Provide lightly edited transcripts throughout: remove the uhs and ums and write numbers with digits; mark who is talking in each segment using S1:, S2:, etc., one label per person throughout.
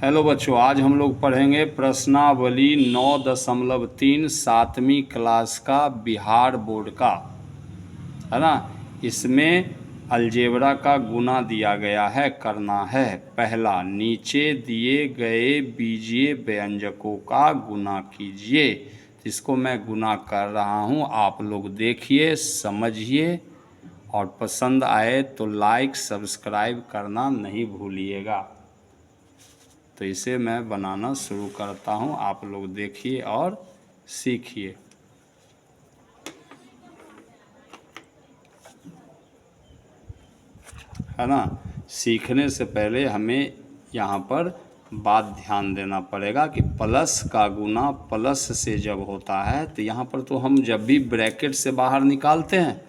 S1: Hello बच्चों, आज हम लोग पढ़ेंगे प्रश्नावली 9.3 सातवीं क्लास का बिहार बोर्ड का, है ना। इसमें अलजेब्रा का गुना दिया गया है, करना है। पहला, नीचे दिए गए बीजीय व्यंजकों का गुना कीजिए। तो इसको मैं गुना कर रहा हूँ, आप लोग देखिए, समझिए, और पसंद आए तो लाइक सब्सक्राइब करना नहीं भूलिएगा। तो इसे मैं बनाना शुरू करता हूँ, आप लोग देखिए और सीखिए। है ना। सीखने से पहले हमें यहाँ पर बात ध्यान देना पड़ेगा कि प्लस का गुना प्लस से जब होता है तो यहाँ पर तो हम जब भी ब्रैकेट से बाहर निकालते हैं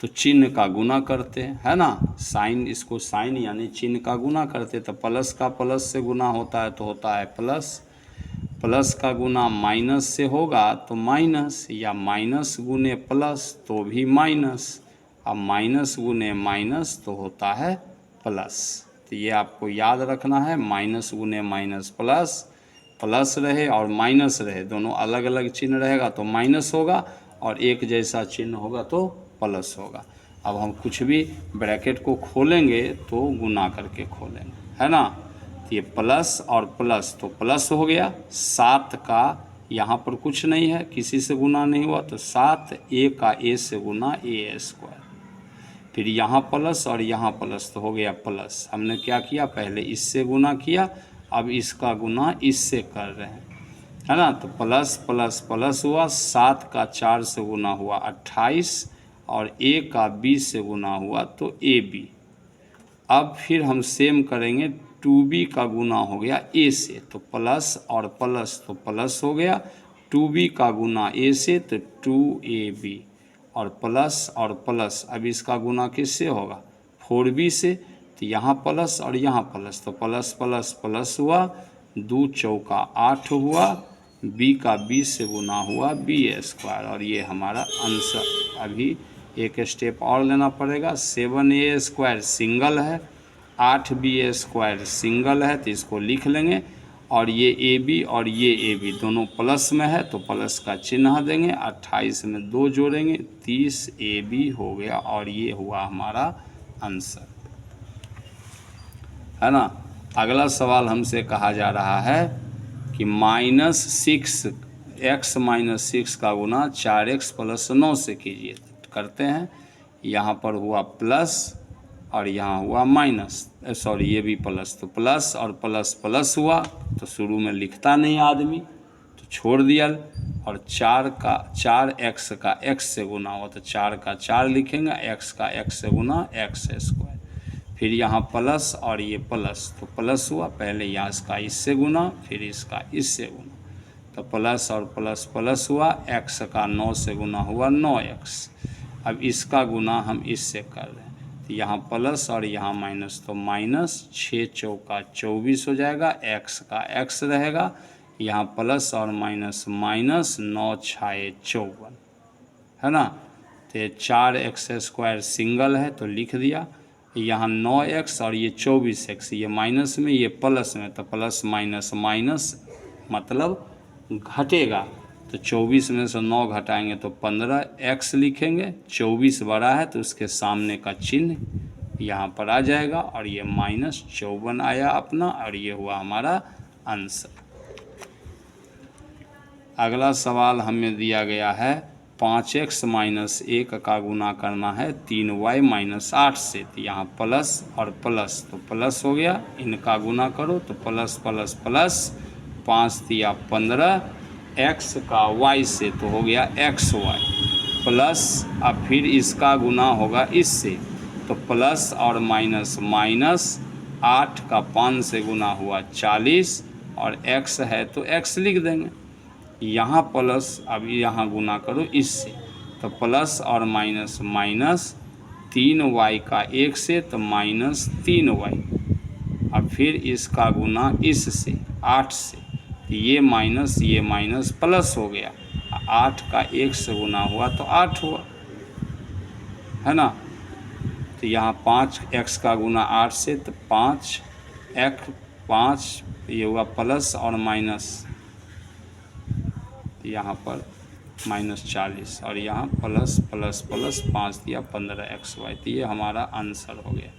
S1: तो चिन्ह का गुना करते हैं, है ना। साइन, इसको साइन यानी चिन्ह का गुना करते, तो प्लस का प्लस से गुना होता है तो होता है प्लस। प्लस का गुना माइनस से होगा तो माइनस, या माइनस गुने प्लस तो भी माइनस, अब माइनस गुने माइनस तो होता है प्लस। तो ये आपको याद रखना है, माइनस गुने माइनस प्लस, प्लस रहे और माइनस रहे, दोनों अलग अलग चिन्ह रहेगा तो माइनस होगा, और एक जैसा चिन्ह होगा तो प्लस होगा। अब हम कुछ भी ब्रैकेट को खोलेंगे तो गुना करके खोलेंगे, है ना। तो ये प्लस और प्लस तो प्लस हो गया, 7 का यहाँ पर कुछ नहीं है, किसी से गुना नहीं हुआ, तो 7 ए का ए से गुना ए स्क्वायर। फिर यहाँ प्लस और यहाँ प्लस तो हो गया प्लस। हमने क्या किया, पहले इससे गुना किया, अब इसका गुना इससे कर रहे हैं, है ना। तो प्लस प्लस प्लस हुआ, 7 का 4 से गुना हुआ 28, और ए का बी से गुना हुआ तो ए बी। अब फिर हम सेम करेंगे, 2b का गुना हो गया a से, तो प्लस और प्लस तो प्लस हो गया, 2b का गुना a से तो 2ab, और प्लस और प्लस, अब इसका गुना किससे होगा, 4b से, तो यहाँ प्लस और यहाँ प्लस तो प्लस प्लस प्लस हुआ, 2 चौका 8 हुआ, b का b से गुना हुआ b स्क्वायर, और ये हमारा आंसर। अभी एक स्टेप और लेना पड़ेगा, 7a स्क्वायर सिंगल है, 8b स्क्वायर सिंगल है, तो इसको लिख लेंगे, और ये ab और ये ab दोनों प्लस में है तो प्लस का चिन्ह देंगे, 28 में 2 जोड़ेंगे, 30ab हो गया, और ये हुआ हमारा आंसर, है ना। अगला सवाल हमसे कहा जा रहा है कि -6 x - 6 का गुना 4x + 9 से कीजिए। करते हैं, यहाँ पर हुआ प्लस और यहाँ हुआ माइनस, सॉरी ये भी प्लस, तो प्लस और प्लस प्लस हुआ, तो शुरू में लिखता नहीं आदमी तो छोड़ दिया, और 4x का x से गुना हुआ तो 4 का 4 लिखेंगे, x का x से गुना x स्क्वायर। फिर यहाँ प्लस और ये प्लस, तो प्लस हुआ, पहले यहाँ इसका इससे गुना, फिर इसका इससे गुना, तो प्लस और प्लस प्लस हुआ, x का 9 से गुना हुआ 9x। अब इसका गुना हम इससे कर रहे हैं, तो यहाँ प्लस और यहाँ माइनस, तो माइनस 6 चौका 24 हो जाएगा, x का x रहेगा, यहाँ प्लस और माइनस माइनस, 9 छाए 54, है ना। तो 4x स्क्वायर सिंगल है तो लिख दिया, यहाँ 9x और ये 24x, ये माइनस में ये प्लस में, तो प्लस माइनस माइनस मतलब घटेगा, तो 24 में से 9 घटाएंगे तो 15x लिखेंगे, 24 बड़ा है तो उसके सामने का चिन्ह यहाँ पर आ जाएगा, और ये -54 आया अपना, और ये हुआ हमारा आंसर। अगला सवाल हमें दिया गया है, 5x - 1 का गुना करना है 3y - 8 से, तो यहाँ प्लस और प्लस तो प्लस हो गया, इनका गुना करो तो प्लस प्लस प्लस, 5 दिया 15, x का y से तो हो गया xy प्लस, अब फिर इसका गुना होगा इससे, तो प्लस और माइनस माइनस, 8 का 5 से गुना हुआ 40, और x है तो x लिख देंगे, यहाँ प्लस, अब यहाँ गुना करो इससे, तो प्लस और माइनस माइनस, 3y का 1 से तो -3y, अब फिर इसका गुना इससे 8 से, तो ये माइनस प्लस हो गया, 8 का 1 से गुना हुआ तो 8 हुआ, है ना। तो यहाँ 5x का गुना 8 से तो 5x 5 ये हुआ प्लस और माइनस, यहाँ पर -40 और यहाँ प्लस प्लस प्लस 5 दिया 15xy। तो ये हमारा आंसर हो गया।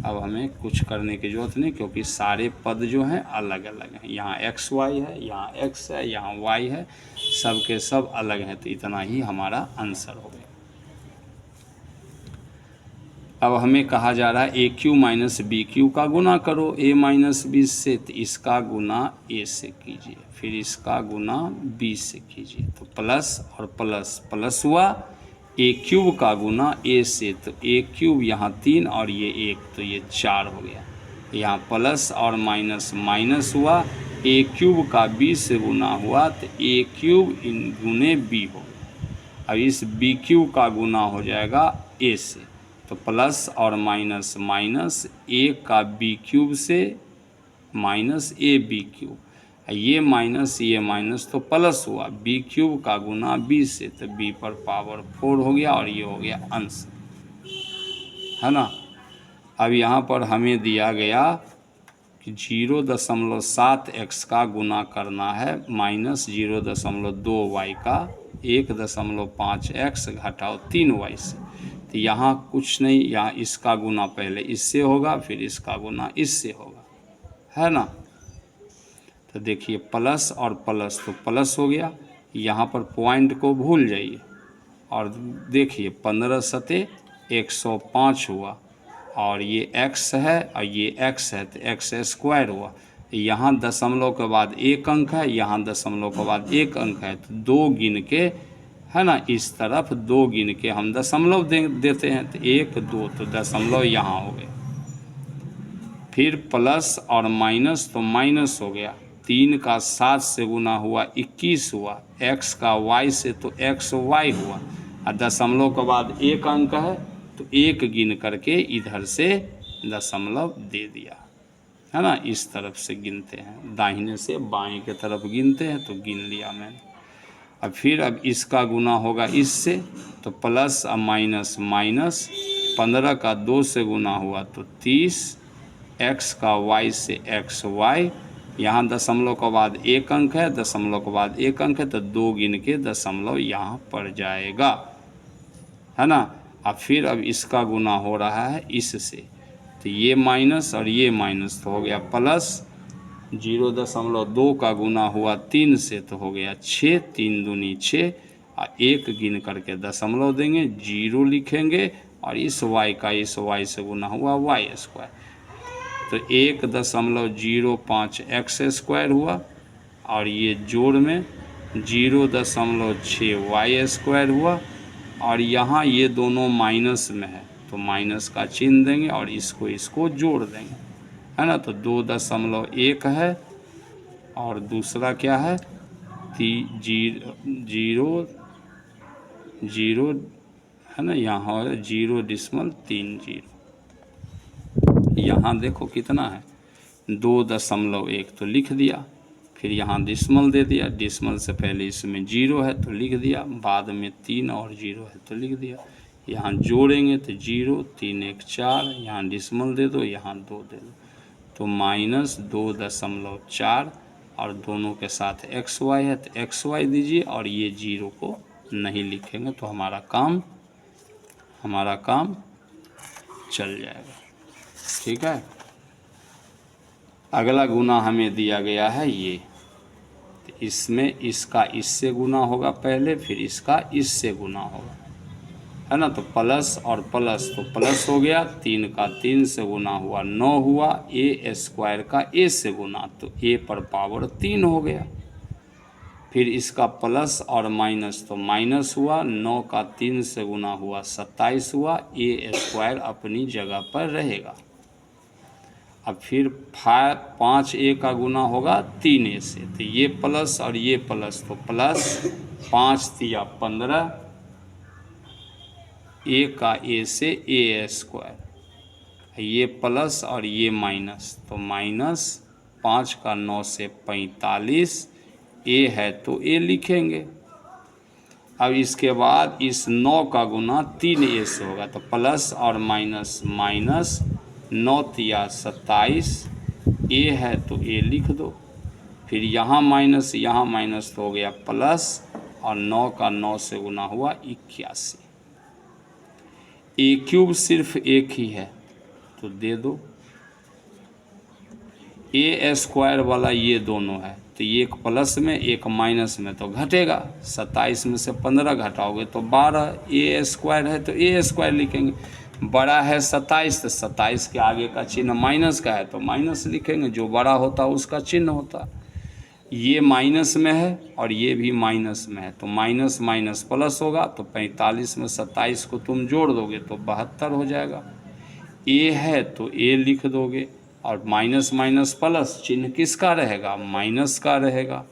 S1: अब हमें कुछ करने की ज़रूरत नहीं, क्योंकि सारे पद जो हैं अलग अलग हैं। यहाँ xy है, यहाँ x है, यहाँ y है, सब के सब अलग हैं। तो इतना ही हमारा आंसर हो गया। अब हमें कहा जा रहा है ए क्यू माइनस बी क्यू का गुना करो a माइनस बी से। तो इसका गुना a से कीजिए, फिर इसका गुना b से कीजिए। तो प्लस और प्लस प्लस हुआ, a क्यूब का गुना a से। तो a क्यूब यहाँ 3 और ये 1, तो ये 4 हो गया। यहाँ प्लस और माइनस माइनस हुआ, a क्यूब का b से गुना हुआ, तो a क्यूब इन गुने b हो गया। अब इस b क्यूब का गुना हो जाएगा a से। तो प्लस और माइनस माइनस a का b क्यूब से माइनस ए बी क्यूब, ये माइनस तो प्लस हुआ, b क्यूब का गुना b से। तो b पर पावर 4 हो गया और ये हो गया आंसर, है ना। अब यहाँ पर हमें दिया गया कि 0.7x का गुना करना है माइनस 0.2y का 1.5x घटाओ 3y से। तो यहाँ कुछ नहीं, यहाँ इसका गुना पहले इससे होगा, फिर इसका गुना इससे होगा, है ना। तो देखिए प्लस और प्लस तो प्लस हो गया, यहाँ पर पॉइंट को भूल जाइए। और देखिए 15 सते 105 हुआ, और ये x है और ये x है, तो x स्क्वायर हुआ। यहाँ दशमलव के बाद एक अंक है, यहाँ दशमलव के बाद एक अंक है, तो 2 गिन के, है ना, इस तरफ 2 गिन के हम दशमलव देते हैं। तो 1 2, तो दशमलव यहाँ हो गया। फिर प्लस और माइनस, तो माइनस हो गया। 3 का 7 से गुना हुआ 21 हुआ, x का y से तो xy हुआ, और दशमलव के बाद एक अंक है, तो 1 गिन करके इधर से दशमलव दे दिया, है ना। इस तरफ से गिनते हैं, दाहिने से बाएं के तरफ गिनते हैं, तो गिन लिया मैंने। अब फिर अब इसका गुना होगा इससे, तो प्लस और माइनस माइनस, 15 का 2 से गुना हुआ तो 30, x का y से xy, यहाँ दशमलव के बाद एक अंक है, दशमलव के बाद एक अंक है, तो 2 गिन के दशमलव यहाँ पड़ जाएगा, है ना। अब फिर अब इसका गुना हो रहा है इससे, तो ये माइनस और ये माइनस, तो हो गया प्लस। 0.2 का गुना हुआ 3 से, तो हो गया 6, 3 दूनी 6, और 1 गिन करके दशमलव देंगे, 0 लिखेंगे, और इस y का इस y से गुना हुआ y स्क्वायर, तो 1.05 x स्क्वायर हुआ, और ये जोड़ में 0.6 y स्क्वायर हुआ, और यहाँ ये दोनों माइनस में है, तो माइनस का चिन्ह देंगे और इसको जोड़ देंगे, है ना। तो 2.1 है, और दूसरा क्या है, 0 है ना, यहाँ 0.30। यहाँ देखो कितना है, 2.1 तो लिख दिया, फिर यहाँ डिस्मल दे दिया, डिस्मल से पहले इसमें 0 है तो लिख दिया, बाद में 3 और 0 है तो लिख दिया। यहाँ जोड़ेंगे तो 0 3 1 4, यहाँ डिस्मल दे दो, यहाँ 2 दे दो, तो -2.4, और दोनों के साथ xy है, तो xy दीजिए, और ये 0 को नहीं लिखेंगे, तो हमारा काम चल जाएगा, ठीक है। अगला गुना हमें दिया गया है ये, तो इसमें इसका इससे गुना होगा पहले, फिर इसका इससे गुना होगा, है ना। तो प्लस और प्लस, तो प्लस हो गया, 3 का 3 से गुना हुआ 9 हुआ, a स्क्वायर का a से गुना, तो a पर पावर 3 हो गया। फिर इसका प्लस और माइनस, तो माइनस हुआ, 9 का 3 से गुना हुआ 27 हुआ, a स्क्वायर अपनी जगह पर रहेगा। अब फिर 5a का गुना होगा 3a से, तो ये प्लस और ये प्लस, तो प्लस 5 तिया 15, a का a से a स्क्वायर, ये प्लस और ये माइनस, तो माइनस 5 का 9 से 45, a है तो a लिखेंगे। अब इसके बाद इस 9 का गुना 3a से होगा, तो प्लस और माइनस माइनस, 9 तिया 27, ए है तो ए लिख दो, फिर यहाँ माइनस तो हो गया प्लस, और 9 का 9 से गुना हुआ 81। ए क्यूब सिर्फ एक ही है तो दे दो, ए स्क्वायर वाला ये दोनों है तो ये एक प्लस में एक माइनस में तो घटेगा, 27 में से 15 घटाओगे तो 12, ए स्क्वायर है तो ए स्क्वायर लिखेंगे, बड़ा है 27 तो 27 के आगे का चिन्ह माइनस का है तो माइनस लिखेंगे, जो बड़ा होता उसका चिन्ह होता। ये माइनस में है और ये भी माइनस में है तो माइनस माइनस प्लस होगा, तो 45 में 27 को तुम जोड़ दोगे तो 72 हो जाएगा। ए है तो ए लिख दोगे, और माइनस माइनस प्लस चिन्ह किसका रहेगा, माइनस का रहेगा,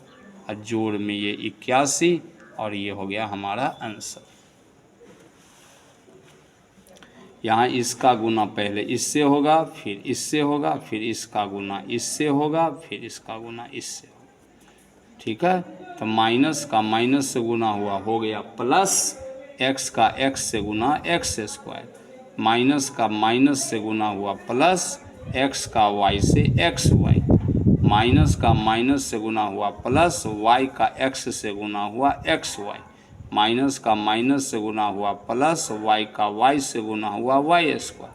S1: और जोड़ में ये 81, और ये हो गया हमारा आंसर। यहाँ इसका गुना पहले इससे होगा, फिर इससे होगा, फिर इसका गुना इससे होगा, फिर इसका गुना इससे होगा। ठीक है, तो माइनस का माइनस से गुना हुआ हो गया प्लस, एक्स का एक्स से गुना एक्स स्क्वायर, माइनस का माइनस से गुना हुआ प्लस, एक्स का वाई से एक्स वाई, माइनस का माइनस से गुना हुआ प्लस, वाई का एक्स से गुना हुआ एक्स वाई, माइनस का माइनस से गुना हुआ प्लस, वाई का वाई से गुना हुआ वाई स्क्वायर,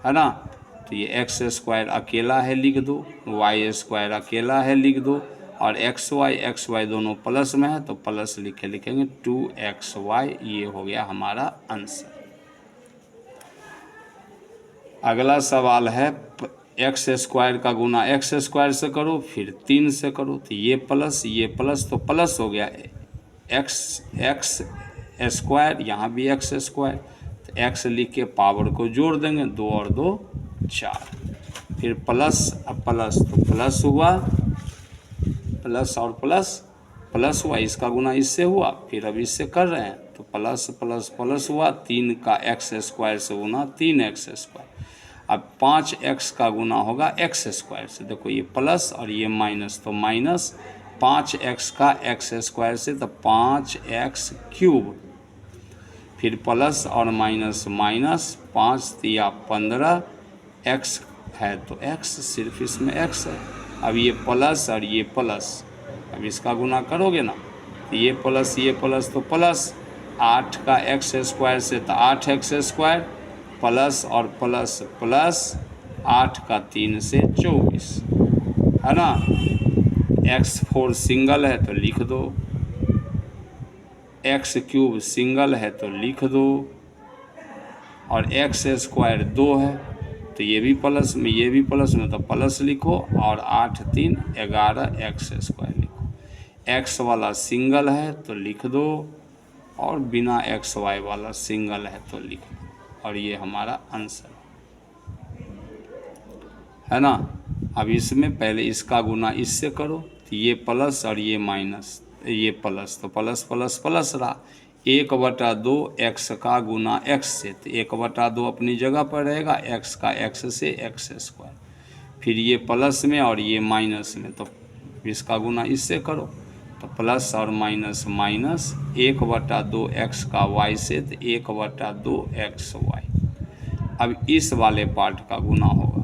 S1: है ना। तो ये एक्स स्क्वायर अकेला है लिख दो, वाई स्क्वायर अकेला है लिख दो, और एक्स वाई दोनों प्लस में है तो प्लस लिखेंगे 2xy, ये हो गया हमारा आंसर। अगला सवाल है एक्स स्क्वायर का गुना एक्स स्क्वायर से करो, फिर 3 से करो, तो ये प्लस तो प्लस हो गया एक्स स्क्वायर, यहाँ भी एक्स स्क्वायर, तो एक्स लिख के पावर को जोड़ देंगे, 2 और 2 4, फिर प्लस, अब प्लस तो प्लस हुआ, प्लस और प्लस हुआ, इसका गुना इससे हुआ, फिर अब इससे कर रहे हैं तो प्लस प्लस प्लस हुआ, 3 का एक्स स्क्वायर से गुना 3x स्क्वायर, अब 5x का गुना होगा एक्स स्क्वायर से, देखो ये प्लस और ये माइनस तो माइनस, 5x का एक्स स्क्वायर से तो 5x क्यूब, फिर प्लस और माइनस माइनस, 5 या 15, x है तो x, सिर्फ इसमें x है, अब ये प्लस और ये प्लस, अब इसका गुना करोगे ना, तो ये प्लस तो प्लस, 8 का एक्स स्क्वायर से तो 8x स्क्वायर, प्लस और प्लस प्लस, 8 का 3 से 24, है ना। x4 सिंगल है तो लिख दो, x क्यूब सिंगल है तो लिख दो, और एक्स स्क्वायर 2 है तो ये भी प्लस में तो प्लस लिखो, और 8 3 11 एक्स स्क्वायर लिखो, एक्स वाला सिंगल है तो लिख दो, और बिना एक्स वाई वाला सिंगल है तो लिख दो, और ये हमारा आंसर है ना। अब इसमें पहले इसका गुना इससे करो, तो ये प्लस और ये माइनस, ये प्लस तो प्लस प्लस प्लस रहा, 1/2 एक्स का गुना एक्स से, तो 1/2 अपनी जगह पर रहेगा, एक्स का एक्स से एक्स स्क्वायर, फिर ये प्लस में और ये माइनस में तो इसका गुना इससे करो, तो प्लस और माइनस माइनस, 1/2 एक्स का वाई से तो 1/2 एक्स वाई, अब इस वाले पार्ट का गुना होगा,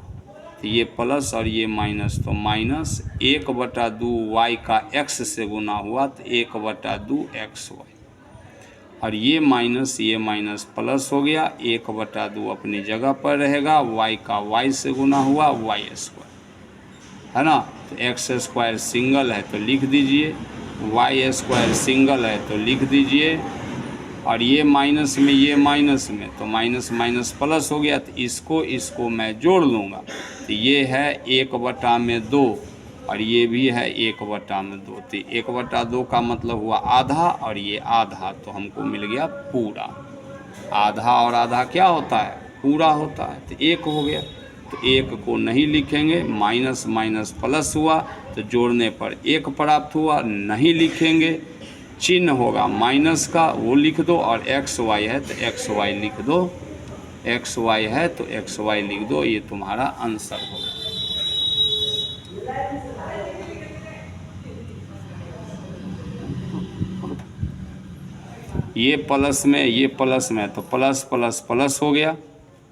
S1: तो ये प्लस और ये माइनस तो माइनस, 1/2 वाई का एक्स से गुना हुआ तो 1/2 एक्स वाई, और ये माइनस प्लस हो गया, 1/2 अपनी जगह पर रहेगा, y का y से गुना हुआ y स्क्वायर, है ना। तो एक्स स्क्वायर सिंगल है तो लिख दीजिए, y स्क्वायर सिंगल है तो लिख दीजिए, और ये माइनस में तो माइनस माइनस प्लस हो गया, तो इसको मैं जोड़ लूँगा, तो ये है 1/2, और ये भी है 1/2, तो 1/2 का मतलब हुआ आधा, और ये आधा, तो हमको मिल गया पूरा। आधा और आधा क्या होता है, पूरा होता है, तो 1 हो गया, तो 1 को नहीं लिखेंगे, माइनस माइनस प्लस हुआ तो जोड़ने पर 1 प्राप्त हुआ, नहीं लिखेंगे, चिन्ह होगा माइनस का, वो लिख दो, और एक्स वाई है तो एक्स वाई लिख दो, एक्स वाई है तो एक्स वाई लिख दो, ये तुम्हारा आंसर होगा। ये प्लस में तो प्लस प्लस प्लस हो गया,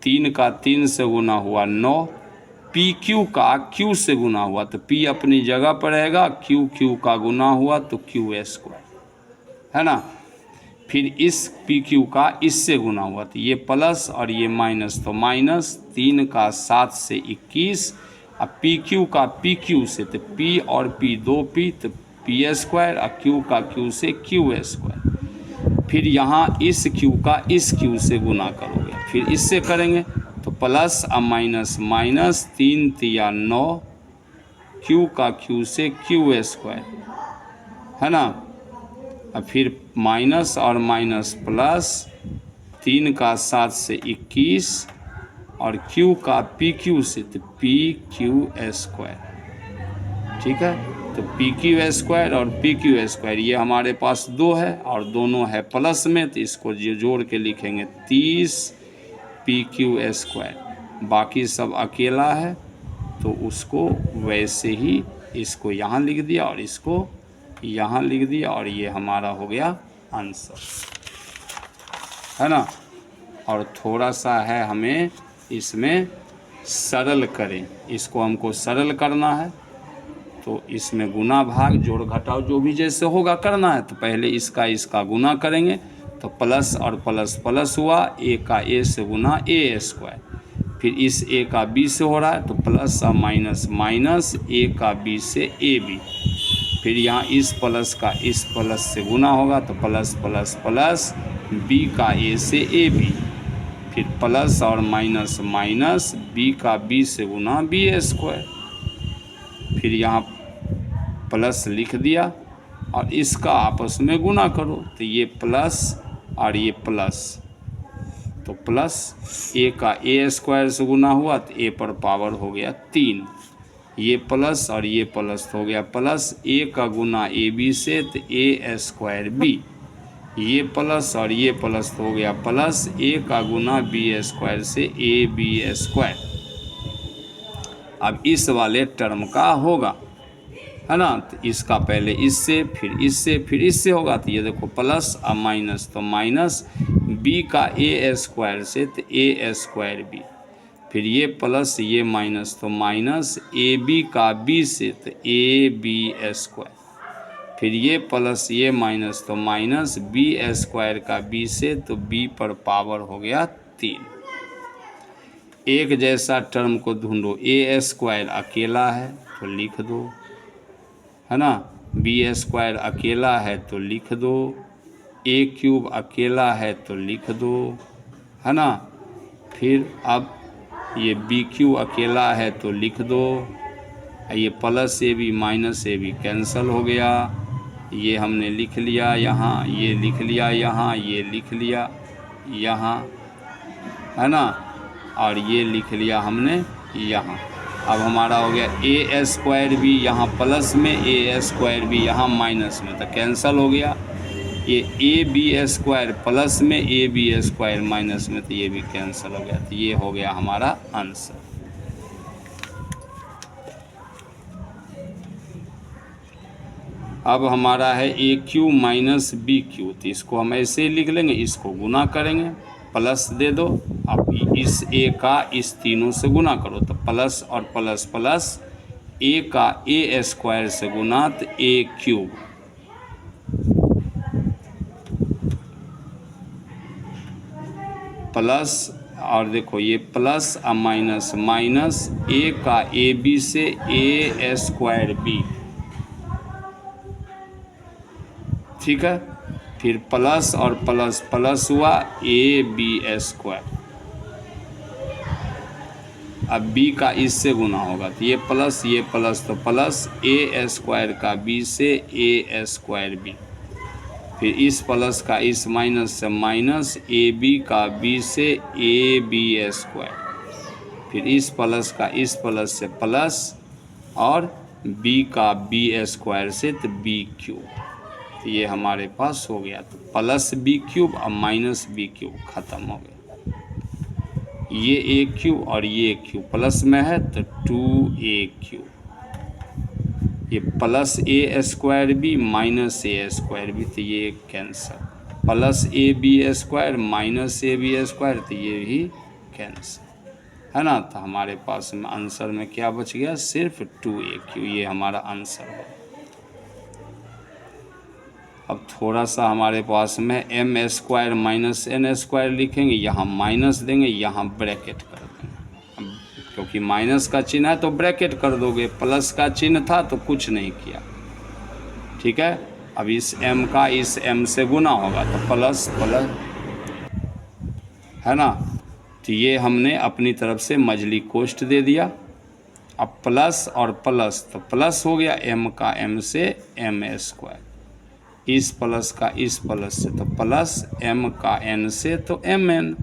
S1: 3 का 3 से गुना हुआ 9, पी क्यू का क्यू से गुना हुआ तो पी अपनी जगह पर रहेगा, क्यू क्यू का गुना हुआ तो क्यू स्क्वायर, है ना। फिर इस पी क्यू का इससे गुना हुआ तो ये प्लस और ये माइनस, तो माइनस 3 का 7 से 21। अब पी क्यू का पी क्यू से तो पी और पी 2p तो पी स्क्वायर, और क्यू का क्यू से क्यू स्क्वायर। फिर यहाँ इस क्यू का इस क्यू से गुना करोगे, फिर इससे करेंगे तो प्लस और माइनस, माइनस 3 तिया 9, क्यू का क्यू से क्यू स्क्वायर, है ना। अब फिर माइनस और माइनस प्लस, 3 का 7 से 21, और क्यू का पी क्यू से तो पी क्यू स्क्वायर, ठीक है। तो पी क्यू स्क्वायर और पी क्यू स्क्वायर ये हमारे पास 2 है और दोनों है प्लस में, तो इसको जोड़ के लिखेंगे 30 पी क्यू स्क्वायर। बाकी सब अकेला है तो उसको वैसे ही इसको यहाँ लिख दिया और इसको यहाँ लिख दिया, और ये हमारा हो गया आंसर, है ना। और थोड़ा सा है हमें इसमें सरल करें, इसको हमको सरल करना है, तो इसमें गुना भाग जोड़ घटाव जो भी जैसे होगा करना है। तो पहले इसका गुना करेंगे तो प्लस और प्लस प्लस हुआ, ए का ए से गुना ए स्क्वायर, फिर इस ए का बी से हो रहा है तो प्लस और माइनस माइनस ए का बी से ए बी, फिर यहाँ इस प्लस का इस प्लस से गुना होगा तो प्लस प्लस प्लस बी का ए से ए बी, फिर प्लस और माइनस माइनस बी का बी से गुना बी स्क्वायर, फिर यहाँ प्लस लिख दिया और इसका आपस में गुना करो तो ये प्लस और ये प्लस, तो प्लस ए का ए स्क्वायर से गुना हुआ तो ए पर पावर हो गया 3, ये प्लस और ये प्लस हो गया प्लस, ए का गुना ए बी से तो ए स्क्वायर बी, ये प्लस और ये प्लस हो गया प्लस, ए का गुना बी स्क्वायर से ए बी स्क्वायर। अब इस वाले टर्म का होगा, है ना। तो इसका पहले इससे फिर इससे फिर इससे होगा, तो ये देखो प्लस और माइनस, तो माइनस बी का ए स्क्वायर से तो ए स्क्वायर बी, फिर ये प्लस ये माइनस, तो माइनस ए बी का बी से तो ए बी स्क्वायर, फिर ये प्लस ये माइनस, तो माइनस बी स्क्वायर का बी से तो बी पर पावर हो गया 3। एक जैसा टर्म को ढूंढो, ए स्क्वायर अकेला है तो लिख दो, है ना, बी स्क्वायर अकेला है तो लिख दो, ए क्यूब अकेला है तो लिख दो, है ना। फिर अब ये बी क्यू अकेला है तो लिख दो, ये plus A B minus A B cancel हो गया, ये हमने लिख लिया यहाँ, ये लिख लिया यहाँ, ये लिख लिया यहाँ, है ना, और ये लिख लिया हमने यहाँ। अब हमारा हो गया ए स्क्वायर भी यहाँ प्लस में, ए स्क्वायर भी यहाँ माइनस में, तो कैंसिल हो गया। ये ए बी स्क्वायर प्लस में, ए बी स्क्वायर माइनस में, तो ये भी कैंसिल हो गया, तो ये हो गया हमारा आंसर। अब हमारा है ए क्यू माइनस बी क्यू, तो इसको हम ऐसे ही लिख लेंगे, इसको गुना करेंगे, प्लस दे दो, अब इस ए का इस तीनों से गुना करो तो प्लस और प्लस प्लस, ए का ए स्क्वायर से गुना तो ए क्यूब, प्लस और देखो ये प्लस और माइनस माइनस, ए का ए बी से ए स्क्वायर बी, ठीक है, फिर प्लस और प्लस प्लस हुआ ए बी स्क्वायर, अब बी का इससे गुना होगा तो ये प्लस तो प्लस ए स्क्वायर का बी से ए स्क्वायर बी, फिर इस प्लस का इस माइनस से माइनस, ए बी का बी से ए बी स्क्वायर, फिर इस प्लस का इस प्लस से प्लस, और बी का बी स्क्वायर से तो बी क्यूब, तो ये हमारे पास हो गया, तो प्लस बी क्यूब और माइनस बी क्यूब ख़त्म हो गया। ये ए क्यूब और ये क्यूब प्लस में है तो 2a क्यूब, ये plus A square B minus A square B, तो ये cancel, plus A B square minus A B square, तो ये भी कैंसर, है ना। तो हमारे पास में आंसर में क्या बच गया, सिर्फ 2AQ, ये हमारा आंसर है। अब थोड़ा सा हमारे पास में m² माइनस n² लिखेंगे, यहाँ माइनस देंगे, यहाँ ब्रैकेट कर देंगे। क्योंकि माइनस का चिन्ह है तो ब्रैकेट कर दोगे, प्लस का चिन्ह था तो कुछ नहीं किया, ठीक है। अब इस m का इस m से गुना होगा तो प्लस प्लस, है ना। तो ये हमने अपनी तरफ से मजली कोष्ठ दे दिया। अब प्लस और प्लस, तो प्लस हो गया m का m से m², इस प्लस का इस प्लस से तो प्लस m का n से तो mn,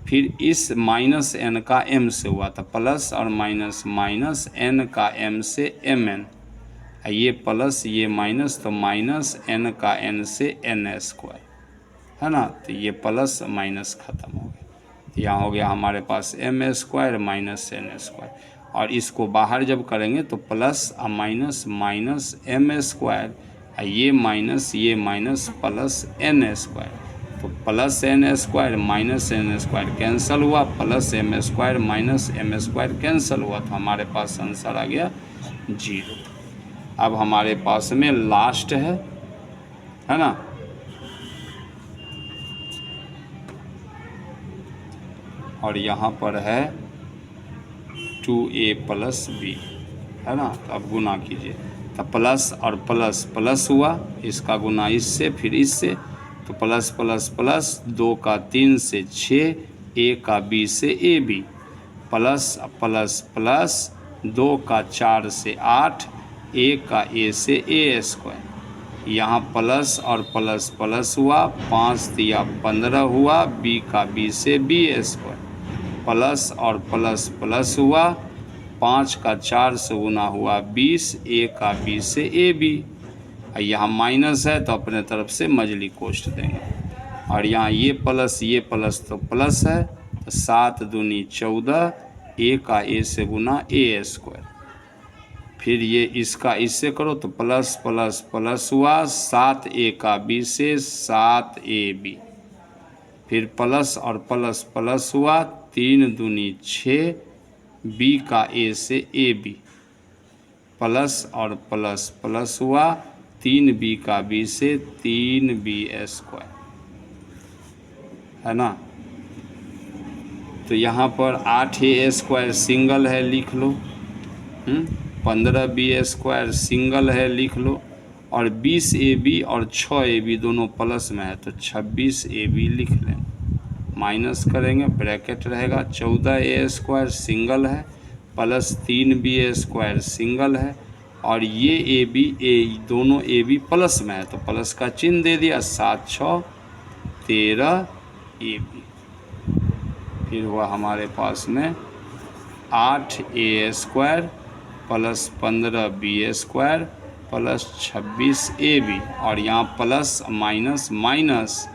S1: फिर इस माइनस n का m से हुआ तो प्लस और माइनस माइनस n का m से mn, ये प्लस ये माइनस तो माइनस n का n से n², है ना। तो ये प्लस माइनस ख़त्म हो गया, तो यहाँ हो गया हमारे पास m² माइनस n², और इसको बाहर जब करेंगे तो प्लस और माइनस माइनस m², ये माइनस प्लस n², तो plus n² minus n² cancel हुआ, plus m² minus m² cancel हुआ, तो हमारे पास आंसर आ गया 0। अब हमारे पास में लास्ट है ना। और यहाँ पर है 2a प्लस b, है ना। तो अब गुना कीजिए, तो प्लस और प्लस प्लस हुआ, इसका गुना इससे फिर इससे, तो प्लस प्लस प्लस 2 का 3 से 6, a का b से ab, प्लस प्लस प्लस 2 का 4 से 8, a का a से a², यहाँ प्लस और प्लस प्लस हुआ, 5 तिया 15 हुआ, b का b से b², प्लस और प्लस प्लस हुआ, 5 का 4 से गुना हुआ 20, a का b से ab, यहाँ माइनस है तो अपने तरफ से मजली कोष्ठ देंगे, और यहाँ ये प्लस तो प्लस है, तो 7 दूनी 14, a का a से गुना a², फिर ये इसका इससे करो तो प्लस प्लस प्लस हुआ, 7a का b से 7ab, फिर प्लस और प्लस प्लस हुआ, 3 दूनी 6, b का a से ab, प्लस और प्लस प्लस हुआ, 3b का b से 3b², है ना। तो यहाँ पर 8a² सिंगल है, लिख लो, 15b² सिंगल है, लिख लो, और 20ab और 6ab दोनों प्लस में है तो 26ab लिख लें, माइनस करेंगे ब्रैकेट रहेगा, 14a² सिंगल है, प्लस 3b² सिंगल है, और ये दोनों ab प्लस में है तो प्लस का चिन्ह दे दिया, 7 6 13ab, फिर हुआ हमारे पास में 8a² plus 15b² plus 26ab, और यहाँ प्लस माइनस माइनस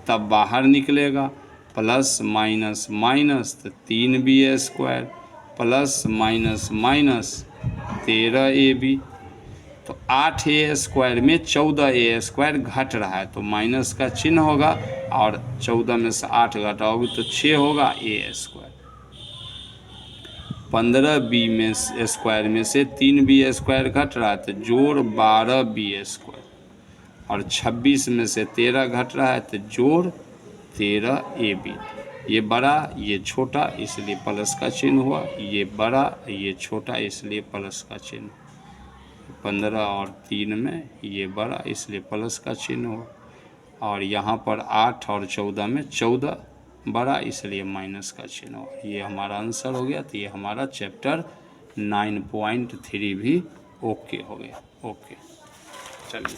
S1: तब बाहर निकलेगा, प्लस माइनस माइनस तो 3b² plus minus minus 13ab, तो 8a² में 14a² घट रहा है तो माइनस का चिन्ह होगा, और 14 में से 8 घटाओगे तो 6 होगा a², 15b² में से 3b² घट रहा है तो जोड़ 12b², और 26 में से 13 घट रहा है तो जोड़ 13ab, ये बड़ा ये छोटा इसलिए प्लस का चिन्ह हुआ, ये बड़ा ये छोटा इसलिए प्लस का चिन्ह, 15 और 3 में ये बड़ा इसलिए प्लस का चिन्ह हुआ, और यहाँ पर 8 और 14 में 14 बड़ा इसलिए माइनस का चिन्ह हुआ। ये हमारा आंसर हो गया। तो ये हमारा चैप्टर 9.3 भी ओके हो गया। ओके, चलिए।